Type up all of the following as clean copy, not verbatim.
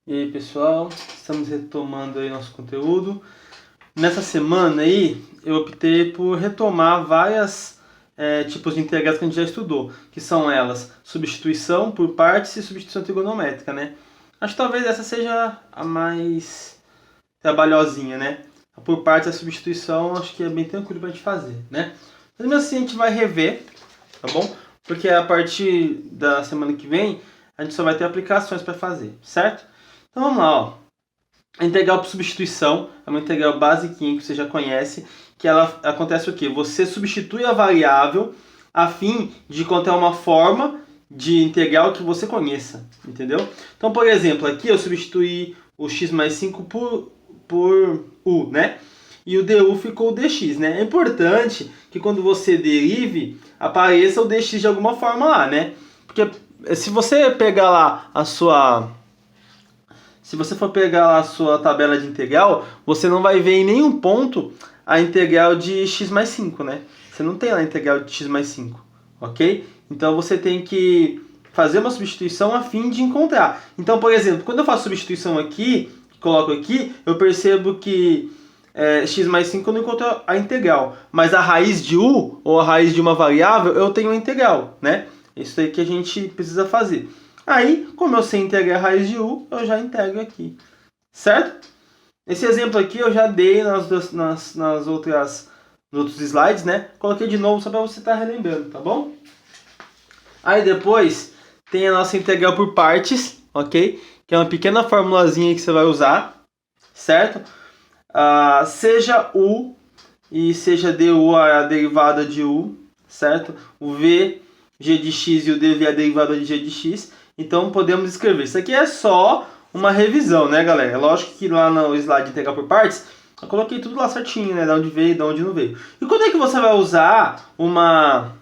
E aí pessoal, estamos retomando aí nosso conteúdo. Nessa semana aí eu optei por retomar várias tipos de integrais que a gente já estudou, que são elas substituição por partes e substituição trigonométrica, né? Acho que talvez essa seja a mais trabalhosinha, né? Por partes a substituição acho que é bem tranquilo pra gente fazer, né? Mas mesmo assim a gente vai rever, tá bom? Porque a partir da semana que vem a gente só vai ter aplicações para fazer, certo? Então vamos lá, ó. A integral por substituição é uma integral basiquinha que você já conhece, que ela acontece o quê? Você substitui a variável a fim de encontrar uma forma de integral que você conheça, entendeu? Então, por exemplo, aqui eu substituí o x mais 5 por u, né? E o du ficou o dx, né? É importante que quando você derive, apareça o dx de alguma forma lá, né? Porque se você pegar lá a sua... Se você for pegar a sua tabela de integral, você não vai ver em nenhum ponto a integral de x mais 5, né? Você não tem lá a integral de x mais 5, ok? Então você tem que fazer uma substituição a fim de encontrar. Então, por exemplo, quando eu faço substituição aqui, coloco aqui, eu percebo que x mais 5 eu não encontro a integral. Mas a raiz de u, ou a raiz de uma variável, eu tenho a integral, né? Isso aí que a gente precisa fazer. Aí, como eu sei integrar a raiz de u, eu já integro aqui, certo? Esse exemplo aqui eu já dei nos outros slides, né? Coloquei de novo só para você estar relembrando, tá bom? Aí depois tem a nossa integral por partes, ok? Que é uma pequena formulazinha que você vai usar, certo? Seja u e seja du a derivada de u, certo? O v, g de x e o dv a derivada de g de x. Então podemos escrever. Isso aqui é só uma revisão, né, galera? Lógico que lá no slide de integral por partes, eu coloquei tudo lá certinho, né? De onde veio e de onde não veio. E quando é que você vai usar uma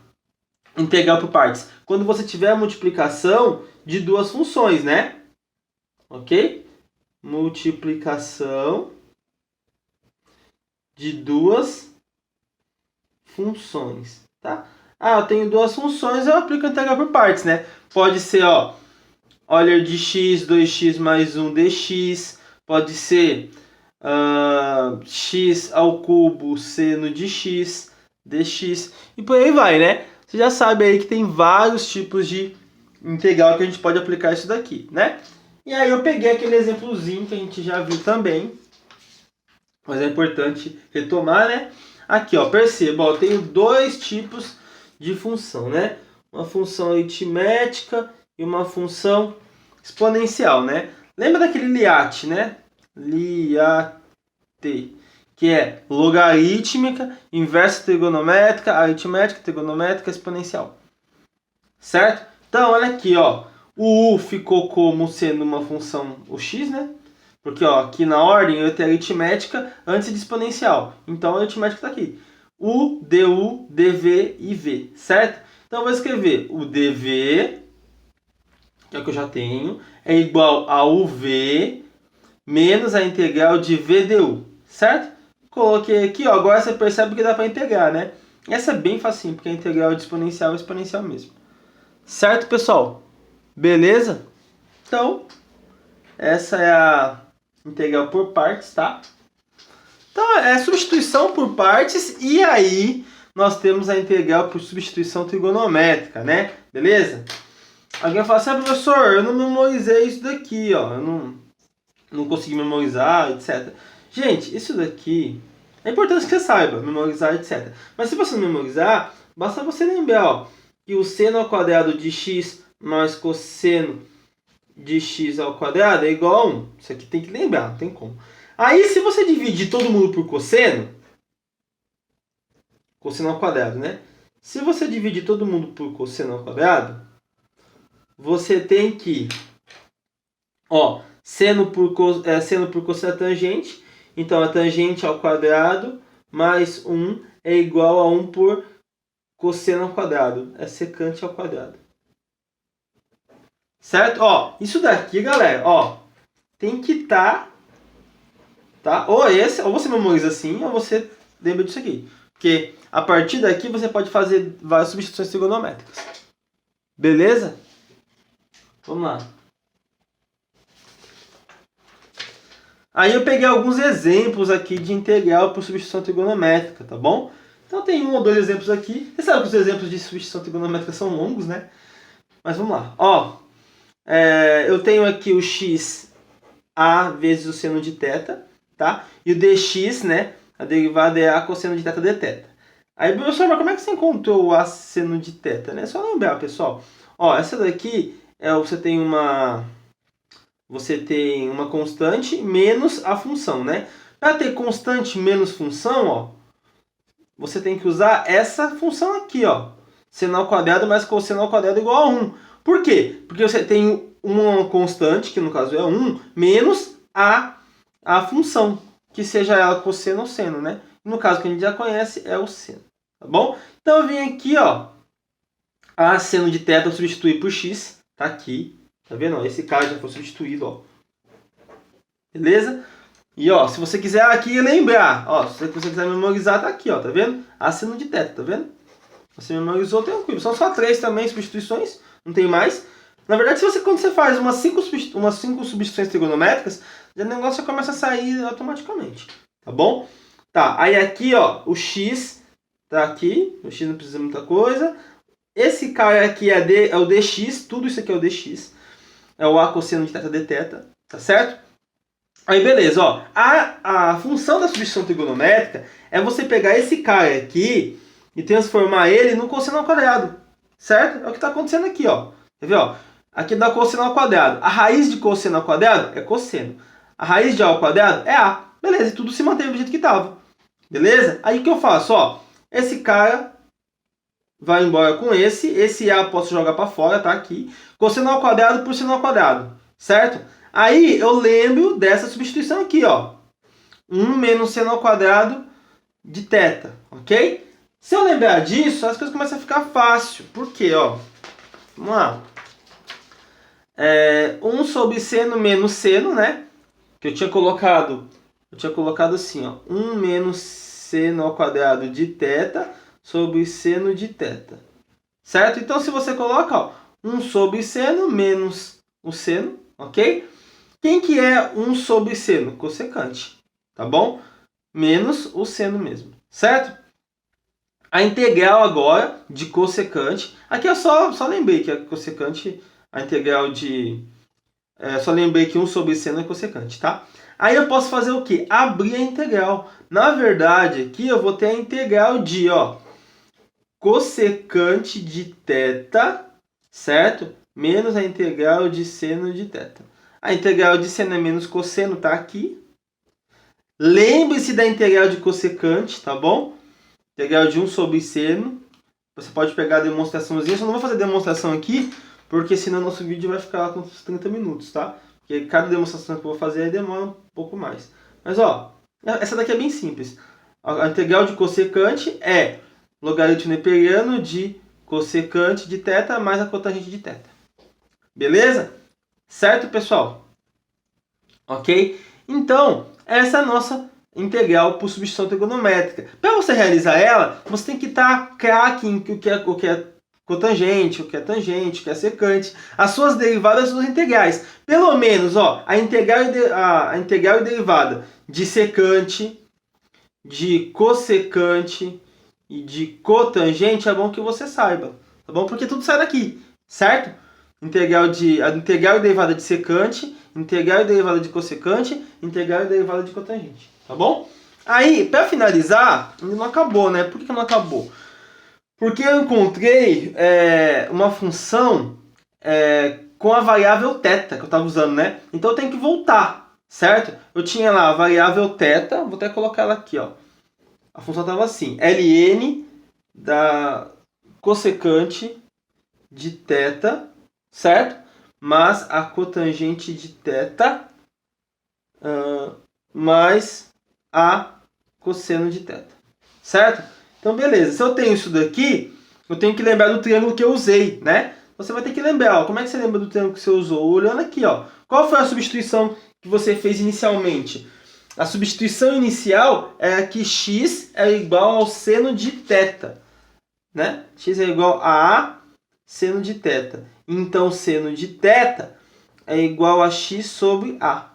integral por partes? Quando você tiver a multiplicação de duas funções, né? Ok? Multiplicação de duas funções, tá? Eu tenho duas funções, eu aplico a integral por partes, né? Pode ser, ó, Euler de x, 2x mais 1 dx. Pode ser x ao cubo seno de x dx. E por aí vai, né? Você já sabe aí que tem vários tipos de integral que a gente pode aplicar isso daqui, né? E aí eu peguei aquele exemplozinho que a gente já viu também. Mas é importante retomar, né? Aqui, ó, perceba, ó, eu tenho dois tipos de função, né? Uma função aritmética e uma função exponencial, né? Lembra daquele LIAT, né? LIAT, que é logarítmica, inversa trigonométrica, aritmética, trigonométrica, exponencial. Certo? Então, olha aqui, ó. O u ficou como sendo uma função, o x, né? Porque ó, aqui na ordem eu tenho aritmética antes de exponencial. Então a aritmética está aqui. U, du, dv e v, certo? Então eu vou escrever o dv, que é o que eu já tenho, é igual a uv menos a integral de v du, certo? Coloquei aqui, ó, agora você percebe que dá para integrar, né? Essa é bem facinho, porque a integral de exponencial é exponencial mesmo. Certo, pessoal? Beleza? Então, essa é a integral por partes, tá? Então, é substituição por partes e aí nós temos a integral por substituição trigonométrica, né? Beleza? Alguém fala assim, professor, eu não memorizei isso daqui, ó. Eu não consegui memorizar, etc. Gente, isso daqui é importante que você saiba, memorizar, etc. Mas se você não memorizar, basta você lembrar, ó, que o seno ao quadrado de x mais cosseno de x ao quadrado é igual a 1. Isso aqui tem que lembrar, não tem como. Aí, se você dividir todo mundo por cosseno ao quadrado, né? Se você dividir todo mundo por cosseno ao quadrado, você tem que, ó, seno por cosseno é tangente, então a tangente ao quadrado mais 1 é igual a 1 por cosseno ao quadrado, é secante ao quadrado. Certo? Ó, isso daqui, galera, ó, tem que estar, tá? Ou você memoriza assim, ou você lembra disso aqui. Porque a partir daqui você pode fazer várias substituições trigonométricas. Beleza? Vamos lá. Aí eu peguei alguns exemplos aqui de integral por substituição trigonométrica, tá bom? Então tem um ou dois exemplos aqui. Você sabe que os exemplos de substituição trigonométrica são longos, né? Mas vamos lá. Ó, eu tenho aqui o x a vezes o seno de θ, tá? E o dx, né? A derivada é a cosseno de θ dθ. Aí, professor, mas como é que você encontrou o a seno de θ, né? É só lembrar, pessoal. Ó, essa daqui você tem uma constante menos a função, né? Para ter constante menos função, ó, você tem que usar essa função aqui, ó. Seno ao quadrado mais cosseno ao quadrado igual a 1. Por quê? Porque você tem uma constante, que no caso é 1, menos a função, que seja ela cosseno ou seno, né? No caso que a gente já conhece, é o seno, tá bom? Então eu vim aqui, ó, a seno de θ eu substituí por x, tá aqui, tá vendo? Esse cara já foi substituído, ó. Beleza? E ó, se você quiser aqui lembrar, ó, se você quiser memorizar, tá aqui, ó, tá vendo? A seno de θ, tá vendo? Você memorizou, tranquilo. São só 3 também substituições, não tem mais. Na verdade, quando você faz umas 5 substituições trigonométricas, o negócio já começa a sair automaticamente, tá bom? Tá, aí aqui, ó, o x tá aqui, o x não precisa de muita coisa. Esse cara aqui é o dx, tudo isso aqui é o dx. É o a cosseno de θ dθ, tá certo? Aí beleza, ó, a função da substituição trigonométrica é você pegar esse cara aqui e transformar ele no cosseno ao quadrado, certo? É o que está acontecendo aqui, ó. Quer ver, ó? Aqui dá cosseno ao quadrado. A raiz de cosseno ao quadrado é cosseno. A raiz de a ao quadrado é a. Beleza, e tudo se mantém do jeito que estava. Beleza? Aí o que eu faço, ó? Esse cara vai embora com esse a eu posso jogar para fora, tá aqui. Cosseno ao quadrado por seno ao quadrado, certo? Aí eu lembro dessa substituição aqui, ó. 1 menos seno ao quadrado de θ, ok? Se eu lembrar disso, as coisas começam a ficar fácil. Por quê, ó? Vamos lá. 1 sobre seno menos seno, né? Que eu tinha colocado assim, ó. 1 menos seno ao quadrado de θ sobre seno de θ. Certo? Então, se você coloca, ó, 1 sobre seno menos o seno, ok? Quem que é 1 sobre seno? Cossecante, tá bom? Menos o seno mesmo, certo? A integral agora de cossecante, aqui eu só lembrei que a cossecante, a integral de... só lembrei que 1 sobre seno é cossecante, tá? Aí eu posso fazer o quê? Abrir a integral. Na verdade, aqui eu vou ter a integral de, ó, cossecante de θ, certo? Menos a integral de seno de θ. A integral de seno é menos cosseno, tá aqui. Lembre-se da integral de cossecante, tá bom? Integral de 1 sobre seno. Você pode pegar a demonstraçãozinha. Eu só não vou fazer demonstração aqui, porque senão nosso vídeo vai ficar com uns 30 minutos, tá? Porque cada demonstração que eu vou fazer aí demora um pouco mais. Mas, ó, essa daqui é bem simples. A integral de cossecante é logaritmo neperiano de cossecante de θ mais a cotangente de θ. Beleza? Certo, pessoal? Ok? Então, essa é a nossa integral por substituição trigonométrica. Para você realizar ela, você tem que estar craque em o que é cotangente, o que é tangente, o que é secante, as suas derivadas, as suas integrais. Pelo menos, ó, a integral e derivada de secante, de cossecante e de cotangente é bom que você saiba, tá bom? Porque tudo sai daqui, certo? A integral e derivada de secante, integral e derivada de cossecante, integral e derivada de cotangente, tá bom? Aí, para finalizar, não acabou, né? Por que não acabou? Porque eu encontrei uma função com a variável θ que eu estava usando, né? Então eu tenho que voltar, certo? Eu tinha lá a variável θ, vou até colocar ela aqui, ó. A função estava assim, ln da cossecante de θ, certo? Mais a cotangente de θ mais a cosseno de θ, certo? Então, beleza. Se eu tenho isso daqui, eu tenho que lembrar do triângulo que eu usei, né? Você vai ter que lembrar, ó, como é que você lembra do triângulo que você usou? Olhando aqui, ó. Qual foi a substituição que você fez inicialmente? A substituição inicial é que x é igual ao seno de θ, né? X é igual a seno de θ. Então, seno de θ é igual a x sobre a.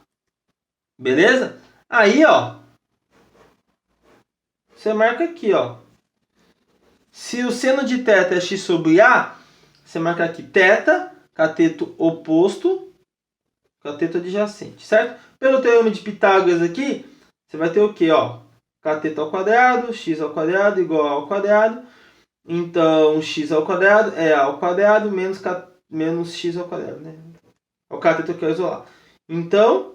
Beleza? Aí, ó, você marca aqui, ó. Se o seno de θ é x sobre A, você marca aqui θ, cateto oposto, cateto adjacente, certo? Pelo teorema de Pitágoras aqui, você vai ter o quê, ó? Cateto ao quadrado, x ao quadrado igual a ao quadrado. Então, x ao quadrado é a ao quadrado menos x ao quadrado, né? O cateto que eu isolar. Então,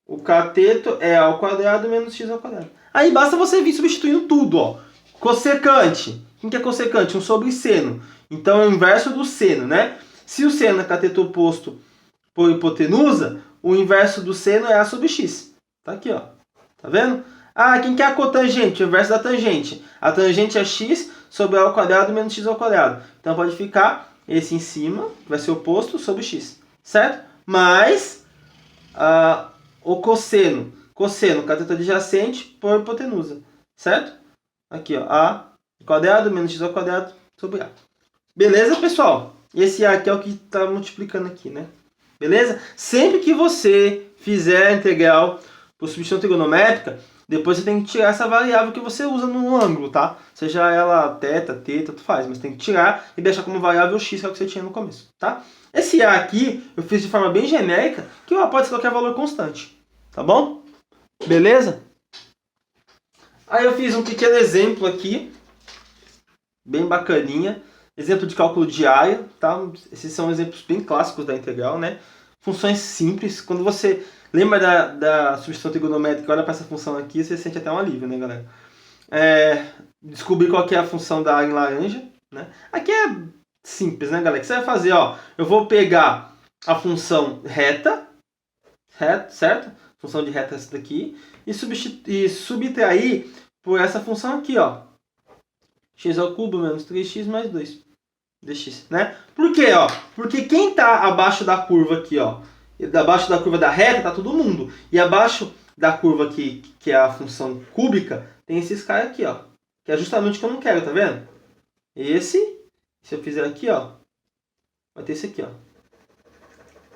o cateto é a ao quadrado menos x ao quadrado. Aí basta você vir substituindo tudo, ó. Cossecante. O que é cossecante? Um sobre seno. Então é o inverso do seno, né? Se o seno é cateto oposto por hipotenusa, o inverso do seno é a sobre x. Tá aqui, ó. Tá vendo? Ah, quem que é a cotangente? O inverso da tangente. A tangente é x sobre a ao quadrado menos x ao quadrado. Então pode ficar esse em cima, vai ser oposto, sobre x. Certo? Mas o cosseno. Cosseno, cateto adjacente por hipotenusa. Certo? Aqui, ó. A ao quadrado menos x ao quadrado sobre A. Beleza, pessoal? Esse A aqui é o que está multiplicando aqui, né? Beleza? Sempre que você fizer a integral por substituição trigonométrica, depois você tem que tirar essa variável que você usa no ângulo, tá? Seja ela θ, tanto faz, mas tem que tirar e deixar como variável x, que é o que você tinha no começo, tá? Esse A aqui eu fiz de forma bem genérica, que o A pode ser qualquer valor constante, tá bom? Beleza? Aí eu fiz um pequeno exemplo aqui, bem bacaninha. Exemplo de cálculo de área, tá? Esses são exemplos bem clássicos da integral, né? Funções simples. Quando você lembra da substituição trigonométrica e olha para essa função aqui, você sente até um alívio, né, galera? Descobrir qual que é a função da área em laranja, né? Aqui é simples, né, galera? O que você vai fazer, ó? Eu vou pegar a função reta, certo? Função de reta essa daqui, e subtrair por essa função aqui, ó. X ao cubo menos 3x mais 2 dx, né? Por quê, ó? Porque quem está abaixo da curva aqui, ó, abaixo da curva da reta, tá todo mundo. E abaixo da curva aqui, que é a função cúbica, tem esses caras aqui, ó. Que é justamente o que eu não quero, tá vendo? Esse, se eu fizer aqui, ó, vai ter esse aqui, ó.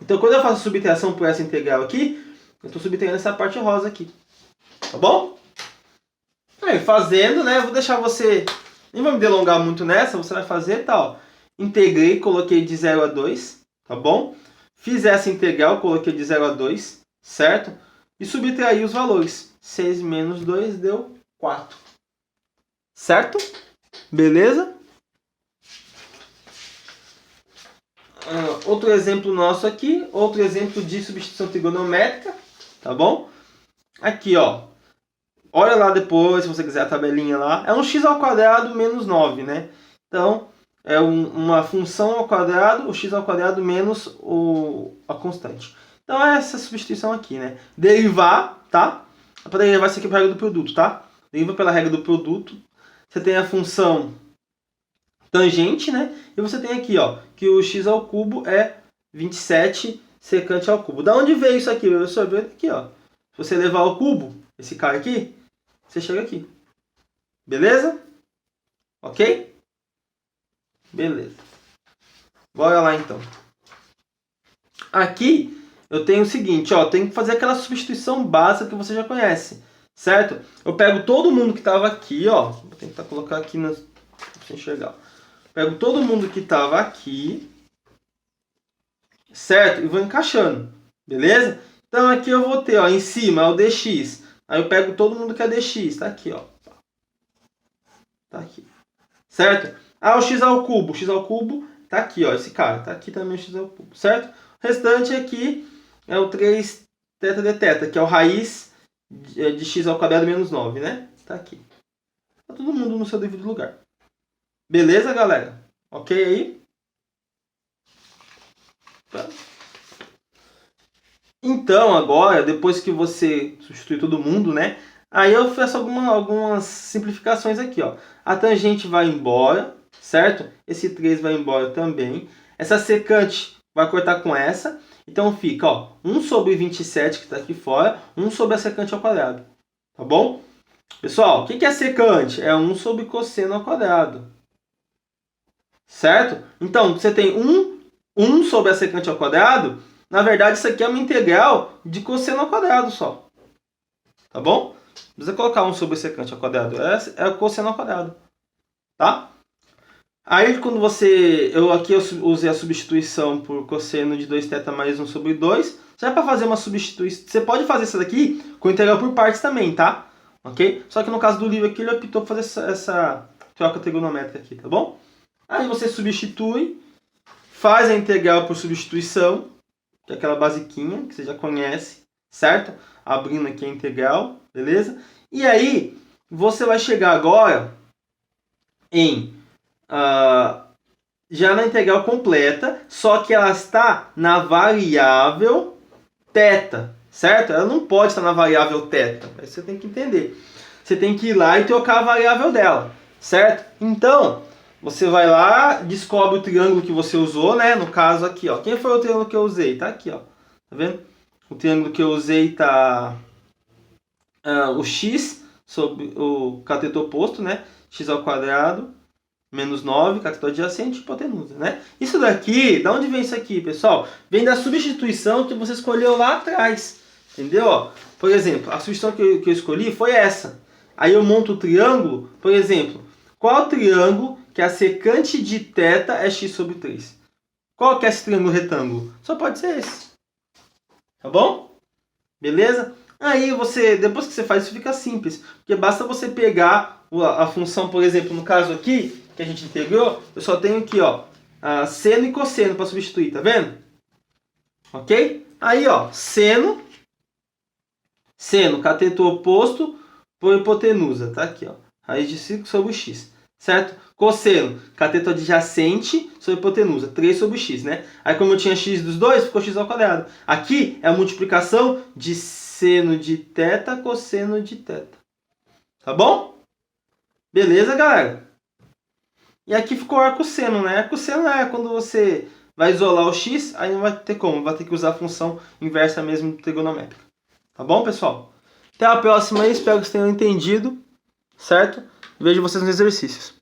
Então, quando eu faço subtração por essa integral aqui, eu estou subtraindo essa parte rosa aqui. Tá bom? Aí, fazendo, né? Eu vou deixar você... Nem vou me delongar muito nessa, você vai fazer, tá, ó. Integrei, coloquei de 0 a 2, tá bom? Fiz essa integral, coloquei de 0 a 2, certo? E subtraí os valores. 6 menos 2 deu 4. Certo? Beleza? Outro exemplo nosso aqui, outro exemplo de substituição trigonométrica, tá bom? Aqui, ó. Olha lá depois, se você quiser a tabelinha lá. É um x ao quadrado menos 9, né? Então, é uma função ao quadrado, o x ao quadrado menos a constante. Então, é essa substituição aqui, né? Derivar, tá? Para derivar isso aqui para a regra do produto, tá? Deriva pela regra do produto. Você tem a função tangente, né? E você tem aqui, ó, que o x ao cubo é 27 secante ao cubo. Da onde veio isso aqui? Professor, veio aqui, ó. Se você levar ao cubo, esse cara aqui, você chega aqui. Beleza? Ok? Beleza. Bora lá então. Aqui eu tenho o seguinte, ó, tenho que fazer aquela substituição básica que você já conhece, certo? Eu pego todo mundo que estava aqui, ó, vou tentar colocar aqui para você enxergar. Pego todo mundo que estava aqui, certo? E vou encaixando, beleza? Então aqui eu vou ter, ó, em cima é o dx. Aí eu pego todo mundo que é dx, tá aqui, ó. Tá aqui. Certo? Ah, o x ao cubo. O x ao cubo tá aqui, ó. Esse cara. Tá aqui também o x ao cubo. Certo? O restante aqui é o 3 θ de θ, que é o raiz de x ao quadrado menos 9, né? Tá aqui. Tá todo mundo no seu devido lugar. Beleza, galera? Ok aí? Tá. Então, agora, depois que você substitui todo mundo, né? Aí eu faço algumas simplificações aqui, ó. A tangente vai embora, certo? Esse 3 vai embora também. Essa secante vai cortar com essa. Então fica, ó, 1 sobre 27 que está aqui fora, 1 sobre a secante ao quadrado. Tá bom? Pessoal, o que é secante? É 1 sobre cosseno ao quadrado. Certo? Então, você tem 1 sobre a secante ao quadrado. Na verdade, isso aqui é uma integral de cosseno ao quadrado só. tá bom? Não precisa colocar 1 sobre secante ao quadrado, é o cosseno ao quadrado, tá? Aí quando eu usei a substituição por cosseno de 2θ mais 1 sobre 2. Já para fazer uma substituição, você pode fazer isso daqui com integral por partes também, tá? Ok? Só que no caso do livro aqui ele optou por fazer essa troca trigonométrica aqui, tá bom? Aí você substitui, faz a integral por substituição, que é aquela basiquinha que você já conhece, certo? Abrindo aqui a integral, beleza? E aí você vai chegar agora em já na integral completa, só que ela está na variável θ, certo? Ela não pode estar na variável θ, aí você tem que entender. Você tem que ir lá e trocar a variável dela, certo? Então, você vai lá, descobre o triângulo que você usou, né? No caso aqui, ó. Quem foi o triângulo que eu usei? Tá aqui, ó. Tá vendo? O triângulo que eu usei tá o x sobre o cateto oposto, né? X ao quadrado menos 9, cateto adjacente, hipotenusa, né? Isso daqui, da onde vem isso aqui, pessoal? Vem da substituição que você escolheu lá atrás, entendeu? Ó, por exemplo, a substituição que eu escolhi foi essa. Aí eu monto o triângulo, por exemplo, qual triângulo que a secante de θ é x sobre 3? Qual que é esse triângulo retângulo? Só pode ser esse. Tá bom? Beleza? Aí depois que você faz isso, fica simples. Porque basta você pegar a função, por exemplo, no caso aqui, que a gente integrou, eu só tenho aqui, ó, seno e cosseno para substituir, tá vendo? Ok? Aí, ó, seno, cateto oposto por hipotenusa, tá aqui, ó, raiz de 5 sobre x, certo? Cosseno, cateto adjacente sobre hipotenusa, 3 sobre x, né? Aí como eu tinha x dos dois, ficou x ao quadrado. Aqui é a multiplicação de seno de θ, cosseno de θ. Tá bom? Beleza, galera? E aqui ficou arcosseno, né? Arcosseno é quando você vai isolar o x, aí não vai ter como, vai ter que usar a função inversa mesmo trigonométrica. Tá bom, pessoal? Até a próxima aí, espero que vocês tenham entendido, certo? Vejo vocês nos exercícios.